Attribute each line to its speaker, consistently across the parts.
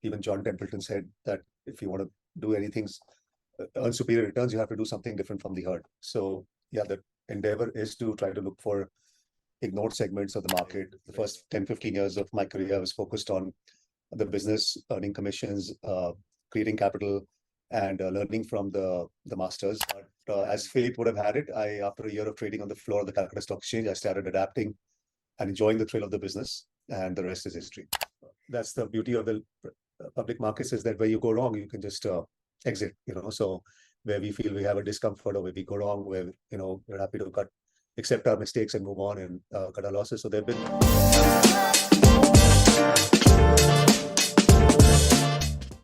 Speaker 1: even John Templeton said that if you want to do anything, earn superior returns, you have to do something different from the herd. So yeah, the endeavor is to try to look for ignored segments of the market. The first 10, 15 years of my career, I was focused on the business, earning commissions, creating capital, and learning from the masters. But as fate would have had it, after a year of trading on the floor of the Calcutta Stock Exchange, I started adapting and enjoying the thrill of the business, and the rest is history. That's the beauty of the public markets, is that where you go wrong, you can just exit, So where we feel we have a discomfort or where we go wrong, where, we're happy to accept our mistakes and move on and cut our losses. So there have been...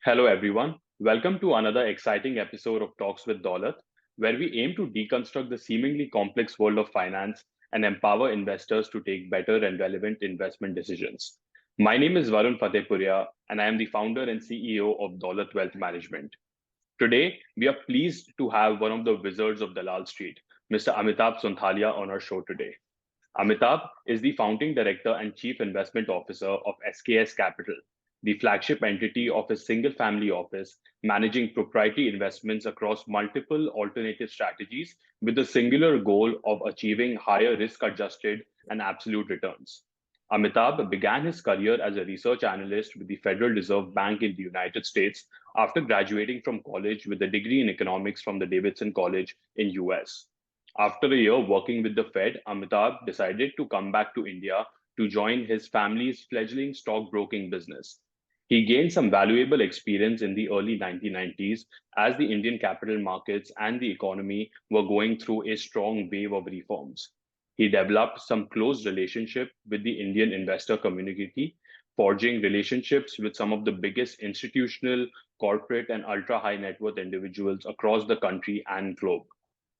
Speaker 2: Hello, everyone. Welcome to another exciting episode of Talks with Daulat, where we aim to deconstruct the seemingly complex world of finance and empower investors to take better and relevant investment decisions. My name is Varun Fatehpuria, and I am the founder and CEO of Daulat Wealth Management. Today, we are pleased to have one of the wizards of Dalal Street, Mr. Amitabh Sonthalia, on our show today. Amitabh is the founding director and chief investment officer of SKS Capital, the flagship entity of a single family office managing proprietary investments across multiple alternative strategies with the singular goal of achieving higher risk adjusted and absolute returns. Amitabh began his career as a research analyst with the Federal Reserve Bank in the United States after graduating from college with a degree in economics from the Davidson College in US. After a year working with the Fed, Amitabh decided to come back to India to join his family's fledgling stockbroking business. He gained some valuable experience in the early 1990s as the Indian capital markets and the economy were going through a strong wave of reforms. He developed some close relationship with the Indian investor community, forging relationships with some of the biggest institutional, corporate, and ultra high net worth individuals across the country and globe.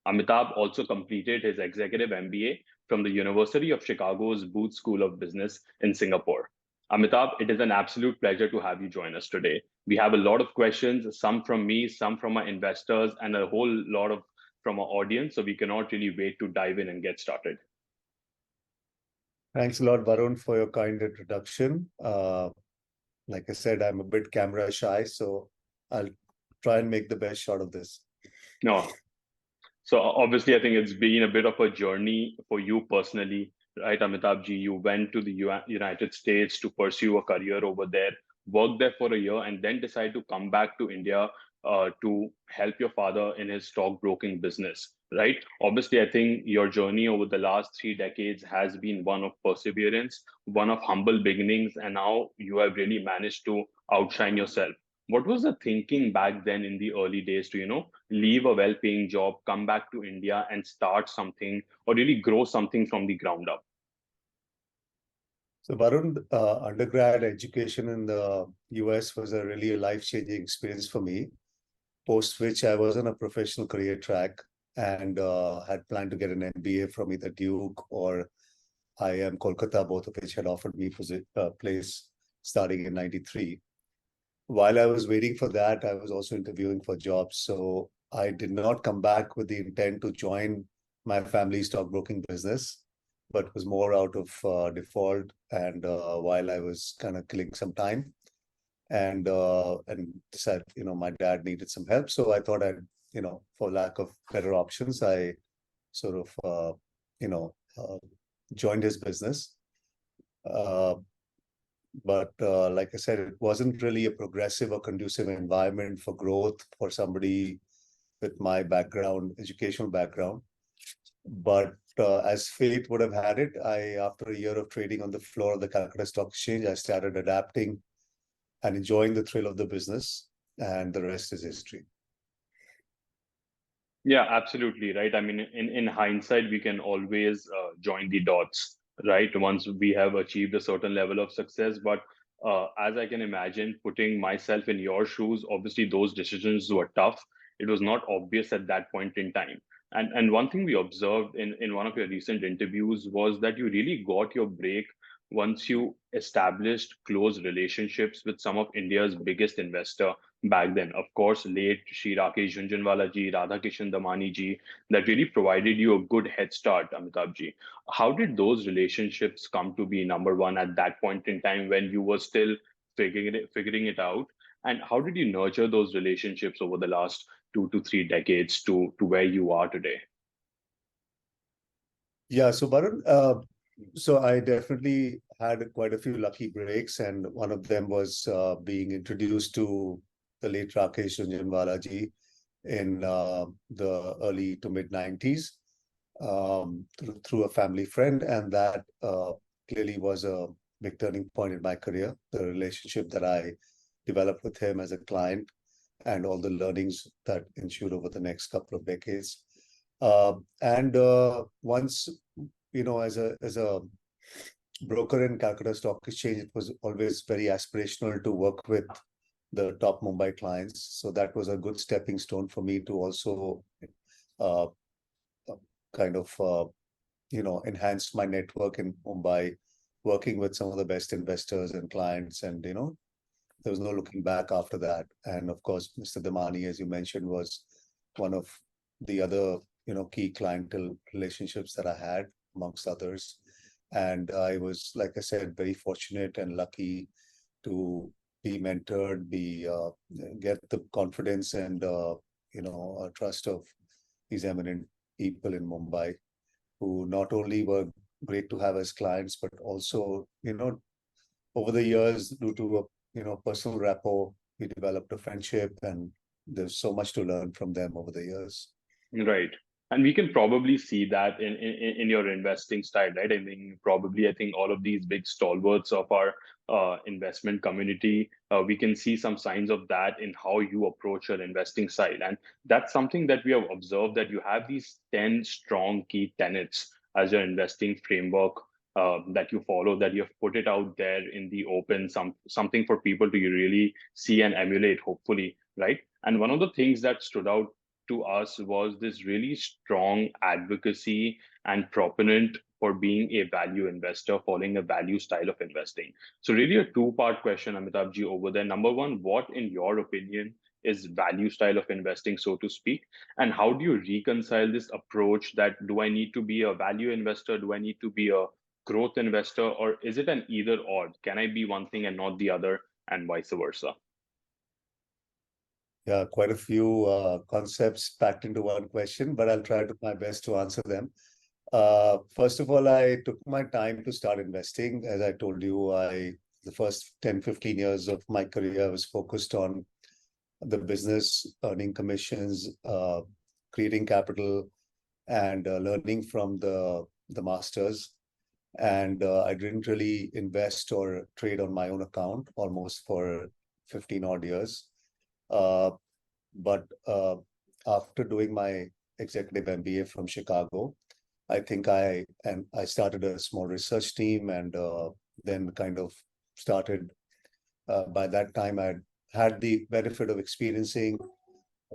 Speaker 2: Amitabh also completed his executive MBA from the University of Chicago's Booth School of Business in Singapore. Amitabh, it is an absolute pleasure to have you join us today. We have a lot of questions, some from me, some from our investors, and a whole lot of from our audience. So we cannot really wait to dive in and get started.
Speaker 1: Thanks a lot, Varun, for your kind introduction. Like I said, I'm a bit camera shy, so I'll try and make the best shot of this.
Speaker 2: No. So obviously, I think it's been a bit of a journey for you personally, right, Amitabh ji? You went to the United States to pursue a career over there, worked there for a year, and then decided to come back to India to help your father in his stockbroking business, right? Obviously, I think your journey over the last 3 decades has been one of perseverance, one of humble beginnings, and now you have really managed to outshine yourself. What was the thinking back then in the early days to, leave a well-paying job, come back to India and start something or really grow something from the ground up?
Speaker 1: So Varun, undergrad education in the US was a really life-changing experience for me, post which I was on a professional career track and had planned to get an MBA from either Duke or IIM Kolkata, both of which had offered me a place starting in 93. While I was waiting for that, I was also interviewing for jobs. So I did not come back with the intent to join my family's stockbroking business, but was more out of default and while I was kind of killing some time and decided, my dad needed some help. So I thought I'd, for lack of better options, I sort of, joined his business. But like I said, it wasn't really a progressive or conducive environment for growth for somebody with my background, educational background. But as fate would have had it, after a year of trading on the floor of the Calcutta Stock Exchange, I started adapting and enjoying the thrill of the business, and the rest is history.
Speaker 2: Yeah, absolutely. Right. I mean, in hindsight, we can always join the dots, right? Once we have achieved a certain level of success. But as I can imagine, putting myself in your shoes, obviously those decisions were tough. It was not obvious at that point in time. And one thing we observed in one of your recent interviews was that you really got your break once you established close relationships with some of India's biggest investor back then. Of course, late Shri Rakesh Jhunjhunwala ji, Radha Kishan Damani ji, that really provided you a good head start, Amitabh ji. How did those relationships come to be number one at that point in time when you were still figuring it out? And how did you nurture those relationships over the last 2 to 3 decades to where you are today?
Speaker 1: Yeah, so Varun, so I definitely had quite a few lucky breaks, and one of them was being introduced to the late Rakesh Jhunjhunwala ji in the early to mid 90s through a family friend, and that clearly was a big turning point in my career. The relationship that I developed with him as a client and all the learnings that ensued over the next couple of decades. And once, as a broker in Calcutta Stock Exchange, it was always very aspirational to work with the top Mumbai clients. So that was a good stepping stone for me to also uh, kind of enhance my network in Mumbai, working with some of the best investors and clients, and there was no looking back after that. And of course, Mr. Damani, as you mentioned, was one of the other key clientele relationships that I had, amongst others. And I was, like I said, very fortunate and lucky to be mentored, get the confidence and trust of these eminent people in Mumbai, who not only were great to have as clients, but also, over the years, due to a personal rapport, we developed a friendship, and there's so much to learn from them over the years.
Speaker 2: Right. And we can probably see that in your investing style, right? I think all of these big stalwarts of our investment community, we can see some signs of that in how you approach your investing style. And that's something that we have observed, that you have these 10 strong key tenets as your investing framework that you follow, that you have put it out there in the open, something for people to really see and emulate, hopefully, right? And one of the things that stood out to us was this really strong advocacy and proponent for being a value investor, following a value style of investing. So, really, a two-part question, Amitabhji, over there. Number one, what, in your opinion, is value style of investing, so to speak? And how do you reconcile this approach that do I need to be a value investor? Do I need to be a growth investor? Or is it an either or? Can I be one thing and not the other, and vice versa?
Speaker 1: Yeah, quite a few concepts packed into one question, but I'll try to my best to answer them. First of all, I took my time to start investing. As I told you, the first 10, 15 years of my career was focused on the business, earning commissions, creating capital, and learning from the masters. And I didn't really invest or trade on my own account almost for 15 odd years. But after doing my executive MBA from Chicago, I think I started a small research team, and then kind of started. By that time, I had the benefit of experiencing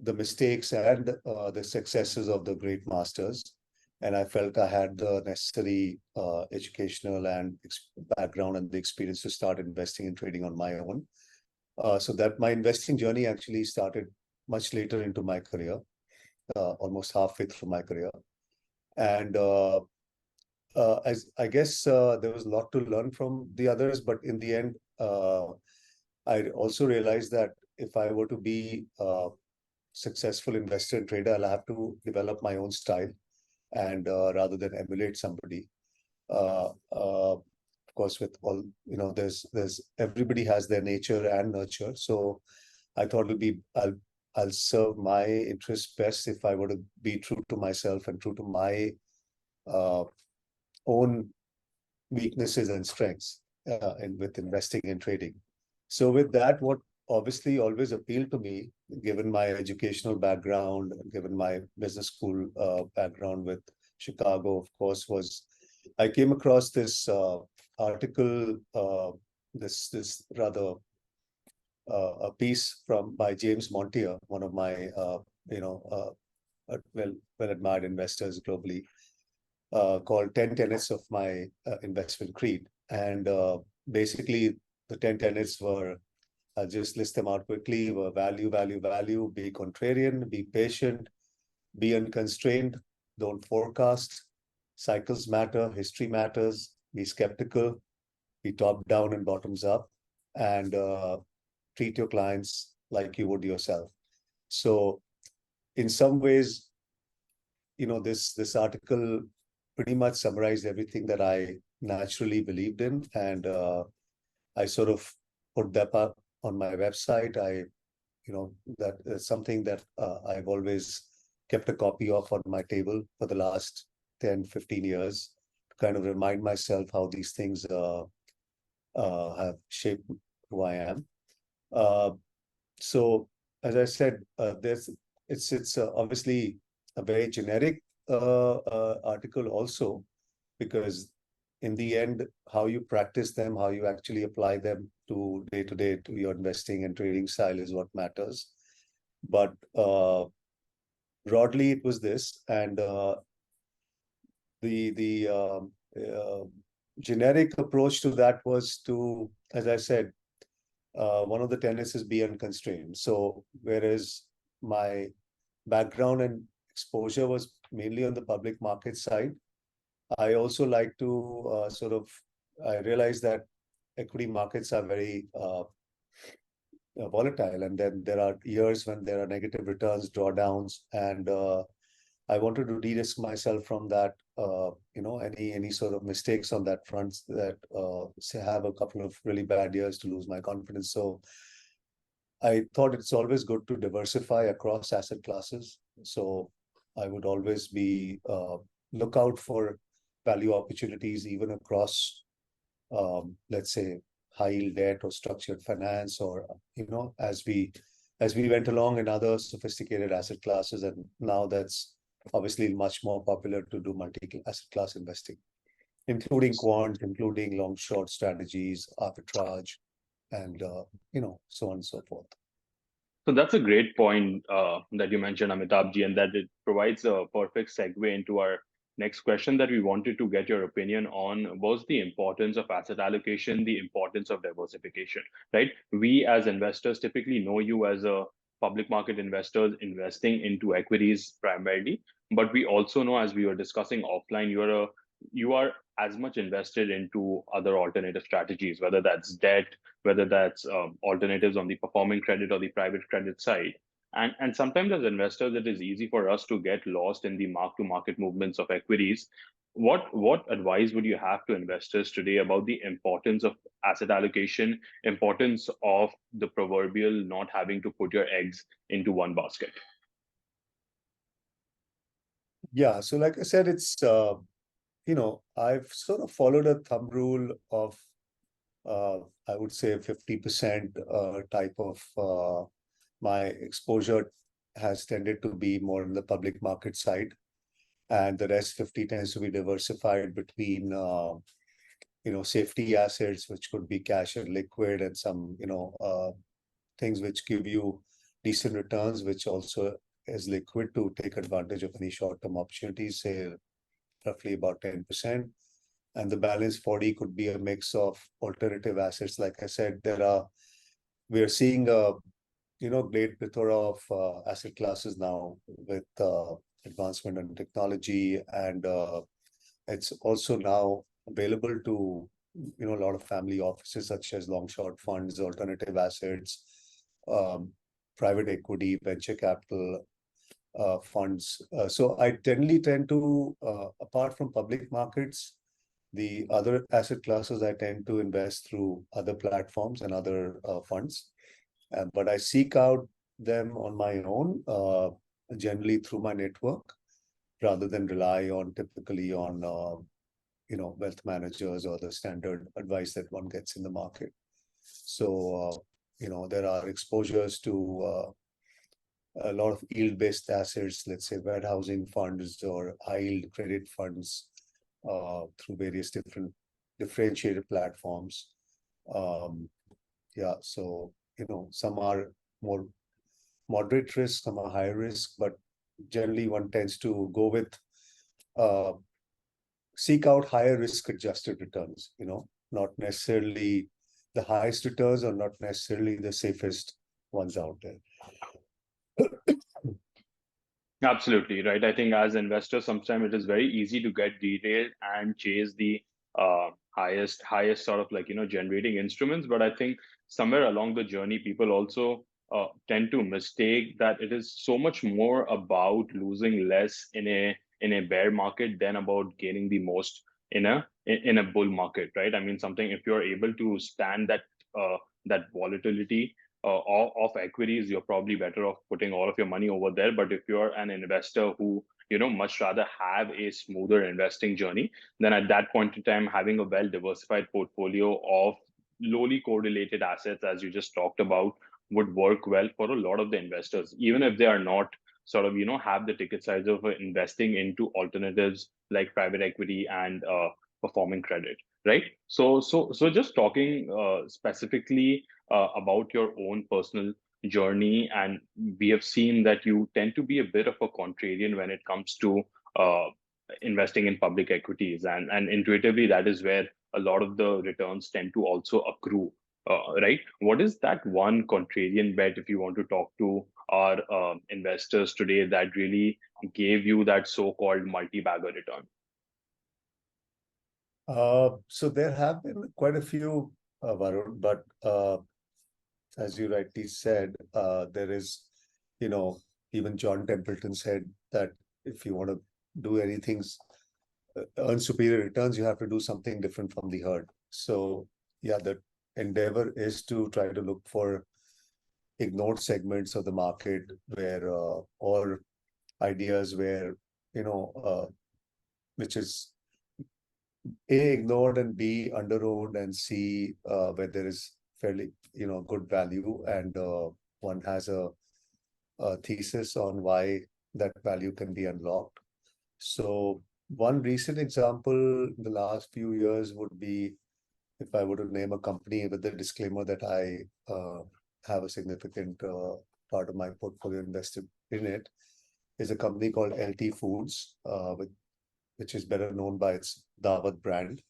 Speaker 1: the mistakes and the successes of the great masters, and I felt I had the necessary educational and background and the experience to start investing and trading on my own. So that my investing journey actually started much later into my career, almost halfway through my career. And as I guess there was a lot to learn from the others, but in the end, I also realized that if I were to be a successful investor and trader, I'll have to develop my own style, and rather than emulate somebody. Of course, with all, there's everybody has their nature and nurture. So I thought I'll serve my interests best if I were to be true to myself and true to my own weaknesses and strengths with investing and trading. So with that, what obviously always appealed to me, given my educational background, given my business school background with Chicago, of course, was I came across this article, this rather a piece by James Montier, one of my well admired investors globally, called 10 Tenets of My Investment Creed. And basically, the 10 tenets were, I'll just list them out quickly, were value, value, value, be contrarian, be patient, be unconstrained, don't forecast, cycles matter, history matters, be skeptical, be top down and bottoms up, and treat your clients like you would yourself. So in some ways, this article pretty much summarized everything that I naturally believed in, and I sort of put that up on my website. That is something that I've always kept a copy of on my table for the last 10, 15 years to kind of remind myself how these things have shaped who I am. So, as I said, it's obviously a very generic article also, because in the end, how you practice them, how you actually apply them to day to your investing and trading style is what matters. But broadly, it was this, and the generic approach to that was to, as I said, one of the tenets is be unconstrained. So whereas my background and exposure was mainly on the public market side, I also like to I realize that equity markets are very volatile, and then there are years when there are negative returns, drawdowns, and I wanted to de-risk myself from that. Any sort of mistakes on that front that say have a couple of really bad years to lose my confidence. So I thought it's always good to diversify across asset classes. So I would always be look out for value opportunities even across, let's say, high yield debt or structured finance, or as we went along in other sophisticated asset classes, and now that's obviously much more popular to do multi-asset class investing, including quant, including long short strategies, arbitrage, and so on and so forth.
Speaker 2: So that's a great point that you mentioned, Amitabh ji, and that it provides a perfect segue into our next question that we wanted to get your opinion on was the importance of asset allocation, the importance of diversification, right? We as investors typically know you as a public market investors investing into equities primarily, but we also know, as we were discussing offline, you are as much invested into other alternative strategies, whether that's debt, whether that's alternatives on the performing credit or the private credit side. And sometimes as investors, it is easy for us to get lost in the mark to market movements of equities. What advice would you have to investors today about the importance of asset allocation, importance of the proverbial not having to put your eggs into one basket?
Speaker 1: Yeah, so like I said, it's I've sort of followed a thumb rule of I would say 50% type of my exposure has tended to be more in the public market side, and the rest 50 tends to be diversified between safety assets, which could be cash and liquid, and some things which give you decent returns, which also is liquid to take advantage of any short-term opportunities, say roughly about 10%. And the balance 40 could be a mix of alternative assets. Like I said, we are seeing a great plethora of asset classes now with advancement in technology, and it's also now available to a lot of family offices, such as long short funds, alternative assets, private equity, venture capital funds. So I generally tend to, apart from public markets, the other asset classes I tend to invest through other platforms and other funds, but I seek out them on my own, generally through my network, rather than rely on typically on wealth managers or the standard advice that one gets in the market. So there are exposures to a lot of yield-based assets, let's say warehousing funds or high-yield credit funds, through various different differentiated platforms. Yeah, so some are more moderate risk, some are higher risk, but generally one tends to go with seek out higher risk-adjusted returns. Not necessarily the highest returns, or not necessarily the safest ones out there.
Speaker 2: Absolutely right. I think as investors, sometimes it is very easy to get detailed and chase the highest sort of generating instruments. But I think somewhere along the journey, people also tend to mistake that it is so much more about losing less in a bear market than about gaining the most in a bull market, right? I mean, something, if you're able to stand that volatility of equities, you're probably better off putting all of your money over there. But if you're an investor who much rather have a smoother investing journey, then at that point in time, having a well diversified portfolio of lowly correlated assets, as you just talked about, would work well for a lot of the investors, even if they are not sort of have the ticket size of investing into alternatives like private equity and performing credit, right? So just talking specifically about your own personal journey, and we have seen that you tend to be a bit of a contrarian when it comes to uh, investing in public equities, and intuitively that is where a lot of the returns tend to also accrue, right? What is that one contrarian bet, if you want to talk to our investors today, that really gave you that so-called multi-bagger return?
Speaker 1: So there have been quite a few, Varun, but as you rightly said, there is, even John Templeton said that if you want to do anything, earn superior returns, you have to do something different from the herd. So yeah, the endeavor is to try to look for ignored segments of the market where, or ideas where, which is A, ignored, and B, under-owned, and C, where there is fairly, good value, and one has a thesis on why that value can be unlocked. So one recent example in the last few years would be, if I were to name a company with the disclaimer that I have a significant part of my portfolio invested in it, is a company called LT Foods, which is better known by its Daulat brand.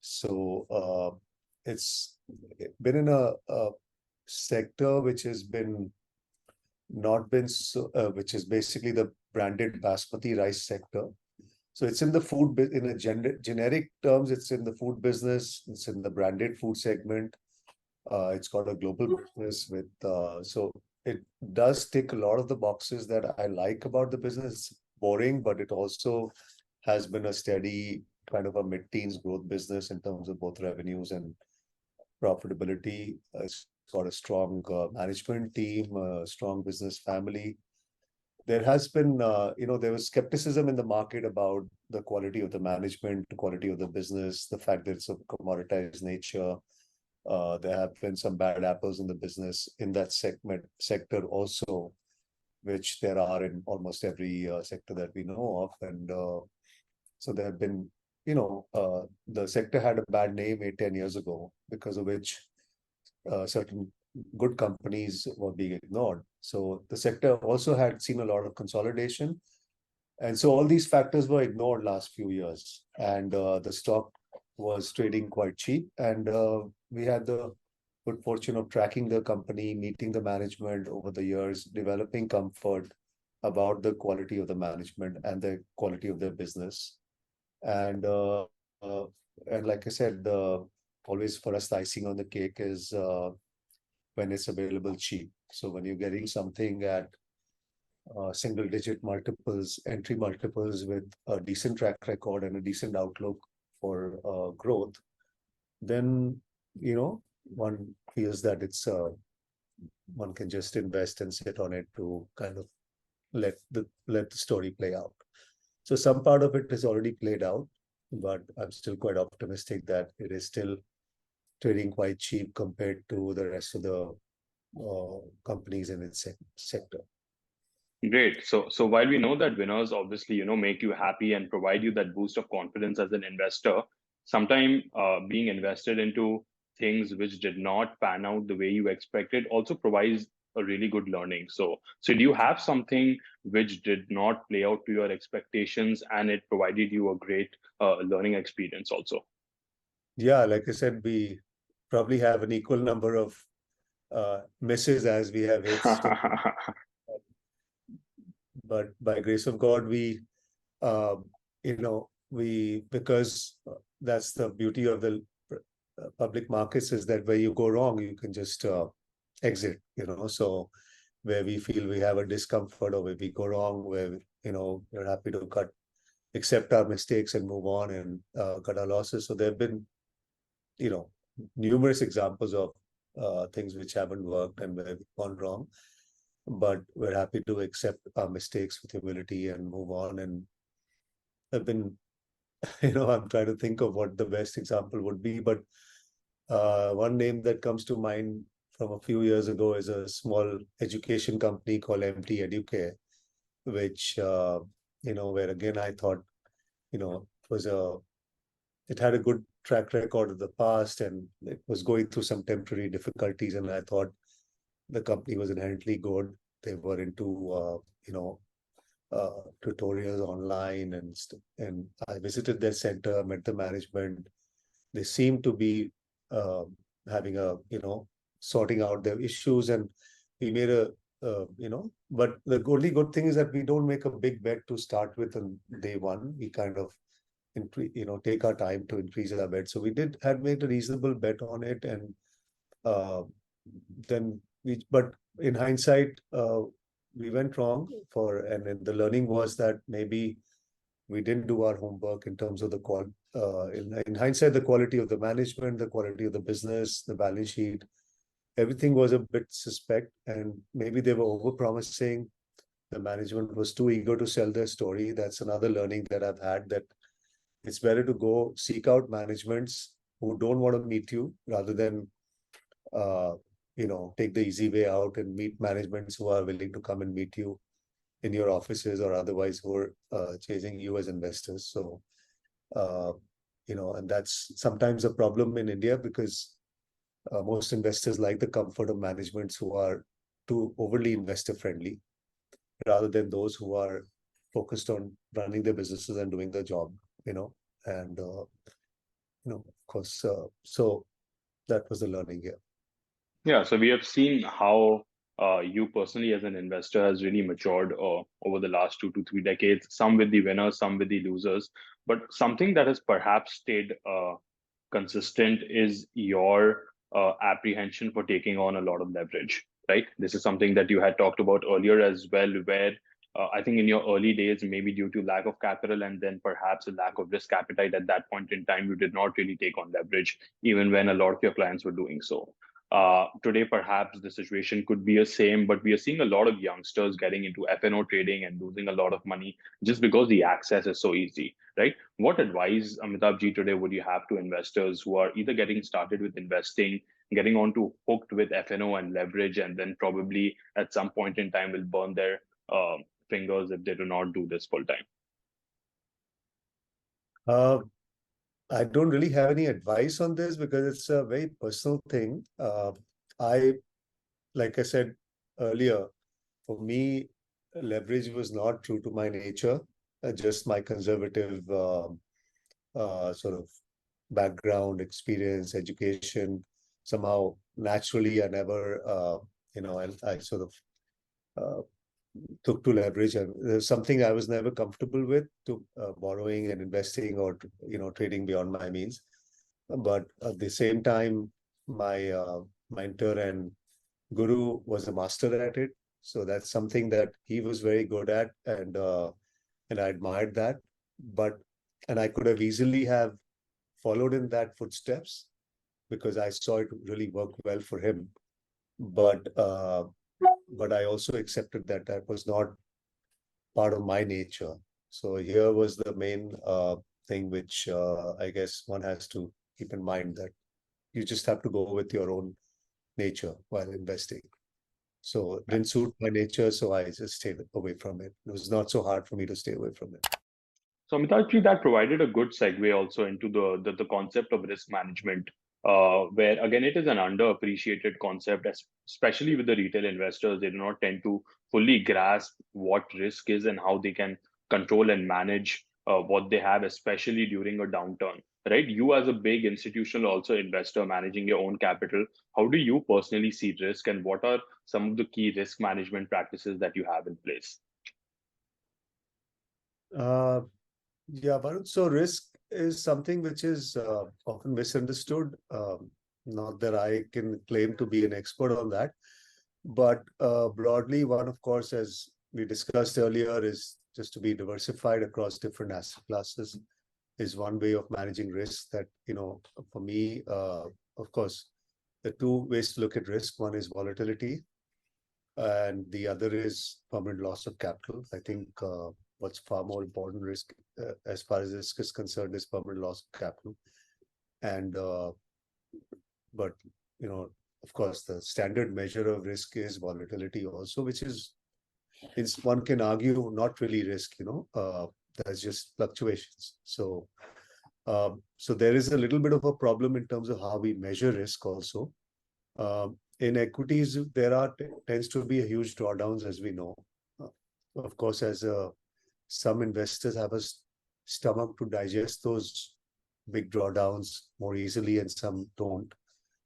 Speaker 1: So it's been in a sector which has been not been so, which is basically the branded basmati rice sector. So it's in the food, in a generic terms, it's in the food business, it's in the branded food segment. It's got a global business with, so it does tick a lot of the boxes that I like about the business. Boring, but it also has been a steady kind of a mid-teens growth business in terms of both revenues and profitability. It's got a strong management team, a strong business family. There has been, there was skepticism in the market about the quality of the management, the quality of the business, the fact that it's of commoditized nature. There have been some bad apples in the business in that sector also, which there are in almost every sector that we know of. And so there have been, the sector had a bad name 8-10 years ago, because of which certain good companies were being ignored. So the sector also had seen a lot of consolidation. And so all these factors were ignored last few years. And the stock was trading quite cheap. And we had the good fortune of tracking the company, meeting the management over the years, developing comfort about the quality of the management and the quality of their business. And like I said, always for us, the icing on the cake is when it's available cheap. So when you're getting something at single-digit multiples, entry multiples, with a decent track record and a decent outlook for growth, then one feels that it's one can just invest and sit on it to kind of let the story play out. So some part of it is already played out, but I'm still quite optimistic that it is still trading quite cheap compared to the rest of the companies in its sector.
Speaker 2: Great. So while we know that winners obviously, make you happy and provide you that boost of confidence as an investor, sometimes being invested into things which did not pan out the way you expected also provides a really good learning. So do you have something which did not play out to your expectations and it provided you a great learning experience also?
Speaker 1: Yeah, like I said, we probably have an equal number of misses as we have hits. But by grace of God, we, because that's the beauty of the public markets is that where you go wrong, you can just exit, So where we feel we have a discomfort or where we go wrong, where, we're happy to accept our mistakes and move on and cut our losses. So there have been, numerous examples of things which haven't worked and where we've gone wrong. But we're happy to accept our mistakes with humility and move on. And I've been, I'm trying to think of what the best example would be, but one name that comes to mind from a few years ago is a small education company called MT Educare, which, where again, I thought, it had a good track record of the past and it was going through some temporary difficulties. And I thought the company was inherently good. They were into, tutorials online and I visited their center, met the management. They seemed to be having sorting out their issues, and we made but the only good thing is that we don't make a big bet to start with on day one. We kind of take our time to increase our bet. So we had made a reasonable bet on it, and but in hindsight, we went wrong and then the learning was that maybe we didn't do our homework in terms of in hindsight, the quality of the management, the quality of the business, the balance sheet, everything was a bit suspect, and maybe they were over-promising. The management was too eager to sell their story. That's another learning that I've had, that it's better to go seek out managements who don't want to meet you rather than take the easy way out and meet managements who are willing to come and meet you in your offices or otherwise who are chasing you as investors. So, and that's sometimes a problem in India because most investors like the comfort of managements who are too overly investor friendly rather than those who are focused on running their businesses and doing their job, and, of course, so that was the learning here.
Speaker 2: Yeah, so we have seen how you personally as an investor has really matured over the last 2 to 3 decades, some with the winners, some with the losers. But something that has perhaps stayed consistent is your apprehension for taking on a lot of leverage, right? This is something that you had talked about earlier as well, where I think in your early days, maybe due to lack of capital and then perhaps a lack of risk appetite at that point in time, you did not really take on leverage, even when a lot of your clients were doing so. Today, perhaps the situation could be the same, but we are seeing a lot of youngsters getting into F&O trading and losing a lot of money just because the access is so easy, right? What advice, Amitabh ji, today would you have to investors who are either getting started with investing, getting onto hooked with F&O and leverage, and then probably at some point in time will burn their fingers if they do not do this full time?
Speaker 1: I don't really have any advice on this because it's a very personal thing. Like I said earlier, for me, leverage was not true to my nature, just my conservative sort of background, experience, education. Somehow, naturally, I never, I sort of took to leverage. And there's something I was never comfortable with, to borrowing and investing or trading beyond my means. But at the same time, my mentor and guru was a master at it. So that's something that he was very good at, and I admired that. And I could have easily have followed in that footsteps because I saw it really work well for him. But I also accepted that that was not part of my nature. So here was the main thing which I guess one has to keep in mind, that you just have to go with your own nature while investing. So it didn't suit my nature, so I just stayed away from it. It was not so hard for me to stay away from it.
Speaker 2: So Amitabh, that provided a good segue also into the concept of risk management, where again it is an underappreciated concept, especially with the retail investors. They do not tend to fully grasp what risk is and how they can control and manage what they have, especially during a downturn. Right? You as a big institutional also investor managing your own capital, how do you personally see risk, and what are some of the key risk management practices that you have in place?
Speaker 1: Yeah, Varun. So risk is something which is often misunderstood. Not that I can claim to be an expert on that, but broadly, one, of course, as we discussed earlier, is just to be diversified across different asset classes is one way of managing risk that, for me, of course, the two ways to look at risk, one is volatility and the other is permanent loss of capital. I think what's far more important risk as far as risk is concerned is permanent loss of capital. And but of course, the standard measure of risk is volatility also, which is one can argue not really risk. That's just fluctuations. So there is a little bit of a problem in terms of how we measure risk also. In equities, there tends to be a huge drawdowns, as we know. Of course, as some investors have a stomach to digest those big drawdowns more easily, and some don't.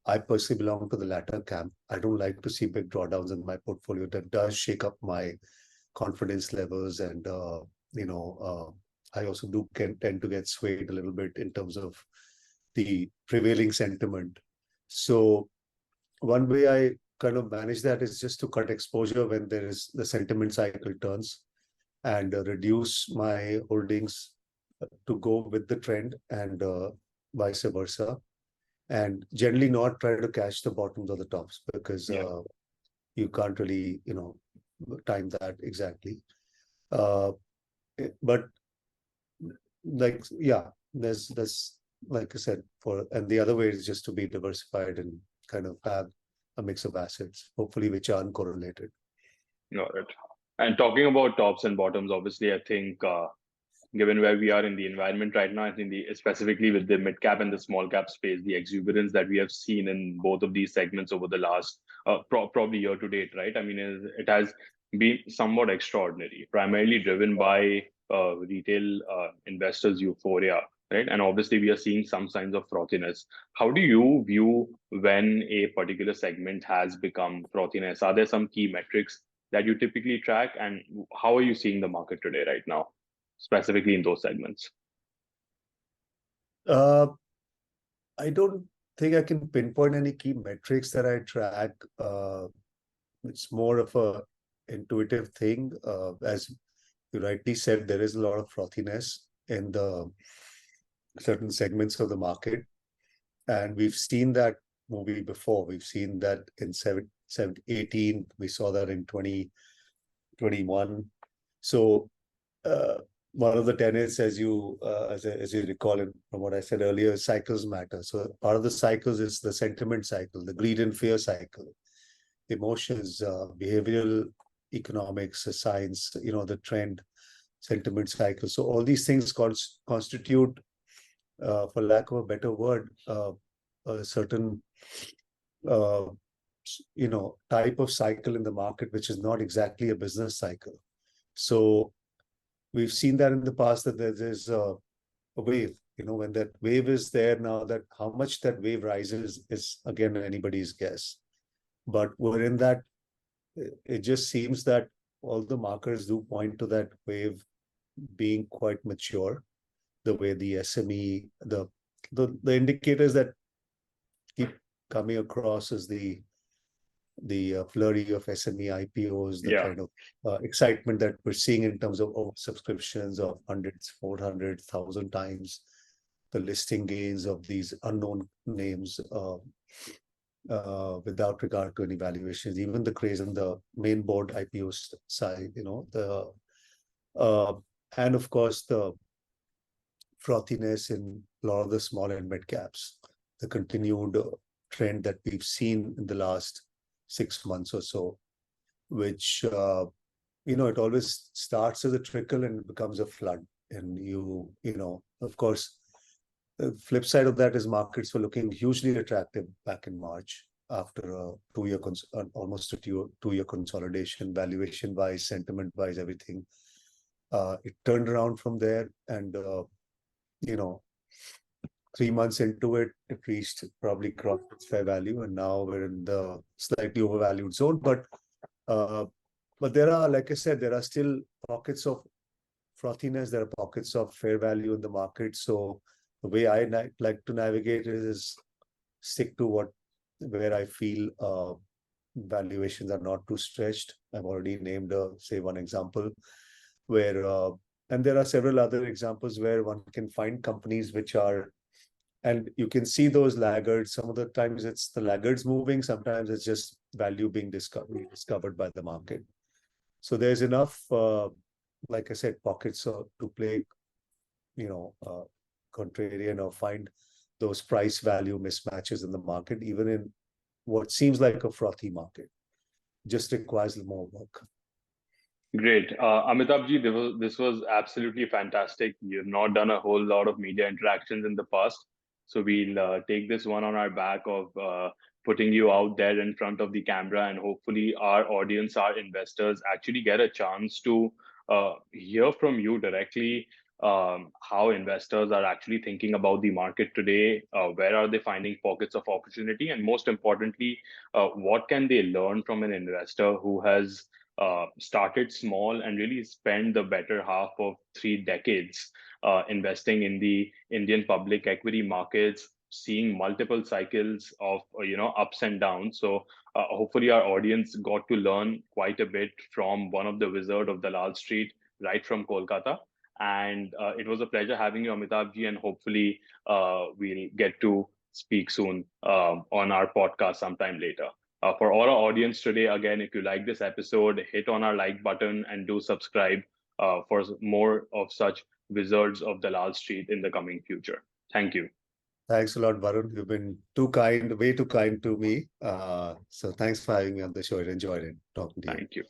Speaker 1: I personally belong to the latter camp. I don't like to see big drawdowns in my portfolio. That does shake up my confidence levels, and I also do tend to get swayed a little bit in terms of the prevailing sentiment. So one way I kind of manage that is just to cut exposure when there is the sentiment cycle turns, and reduce my holdings to go with the trend, and vice versa. And generally not try to catch the bottoms or the tops, because you can't really, time that exactly. But there's like I said, and the other way is just to be diversified and kind of have a mix of assets, hopefully, which are uncorrelated.
Speaker 2: Got it. And talking about tops and bottoms, obviously, I think given where we are in the environment right now, I think specifically with the mid cap and the small cap space, the exuberance that we have seen in both of these segments over the last probably year to date, right? I mean, it has been somewhat extraordinary, primarily driven by retail investors' euphoria, right? And obviously, we are seeing some signs of frothiness. How do you view when a particular segment has become frothiness? Are there some key metrics that you typically track, and how are you seeing the market today right now, specifically in those segments?
Speaker 1: I don't think I can pinpoint any key metrics that I track. It's more of a intuitive thing. As you rightly said, there is a lot of frothiness in the certain segments of the market. And we've seen that movie before. We've seen that in 2018. We saw that in 2021. So one of the tenets, as you recall from what I said earlier, cycles matter. So part of the cycles is the sentiment cycle, the greed and fear cycle, emotions, behavioral economics, science, the trend, sentiment cycle. So all these things constitute, for lack of a better word, a certain type of cycle in the market, which is not exactly a business cycle. So we've seen that in the past, that there's a wave. When that wave is there now, that how much that wave rises is again anybody's guess. But we're in that. It just seems that all the markers do point to that wave being quite mature. The way the SME, the indicators that keep coming across is the flurry of SME IPOs, the kind of excitement that we're seeing in terms of oversubscriptions of hundreds, 400,000 times, the listing gains of these unknown names without regard to any valuations, even the craze on the main board IPO side, and of course the frothiness in a lot of the small and mid caps, the continued trend that we've seen in the last 6 months or so, which, it always starts as a trickle and becomes a flood. And of course, the flip side of that is markets were looking hugely attractive back in March after a almost a two-year consolidation, valuation-wise, sentiment-wise, everything. It turned around from there, and 3 months into it, it reached, probably crossed its fair value, and now we're in the slightly overvalued zone. But there are, like I said, there are still pockets of frothiness. There are pockets of fair value in the market. So the way I like to navigate is stick to where I feel valuations are not too stretched. I've already named, say, one example where, and there are several other examples where one can find companies which are, and you can see those laggards. Some of the times it's the laggards moving, sometimes it's just value being discovered by the market. So there's enough, like I said, pockets to play, contrarian or find those price value mismatches in the market, even in what seems like a frothy market. Just requires more work.
Speaker 2: Great. Amitabh ji, this was absolutely fantastic. You've not done a whole lot of media interactions in the past. So we'll take this one on our back of putting you out there in front of the camera, and hopefully our audience, our investors actually get a chance to hear from you directly how investors are actually thinking about the market today, where are they finding pockets of opportunity, and most importantly, what can they learn from an investor who has started small and really spent the better half of 3 decades investing in the Indian public equity markets, seeing multiple cycles of ups and downs. So hopefully our audience got to learn quite a bit from one of the wizard of Dalal Street, right from Kolkata. And it was a pleasure having you, Amitabh ji, and hopefully we'll get to speak soon on our podcast sometime later. For all our audience today, again, if you like this episode, hit on our like button and do subscribe for more of such wizards of Dalal Street in the coming future. Thank you.
Speaker 1: Thanks a lot, Varun. You've been too kind, way too kind to me. So thanks for having me on the show. I enjoyed it talking to you.
Speaker 2: Thank you.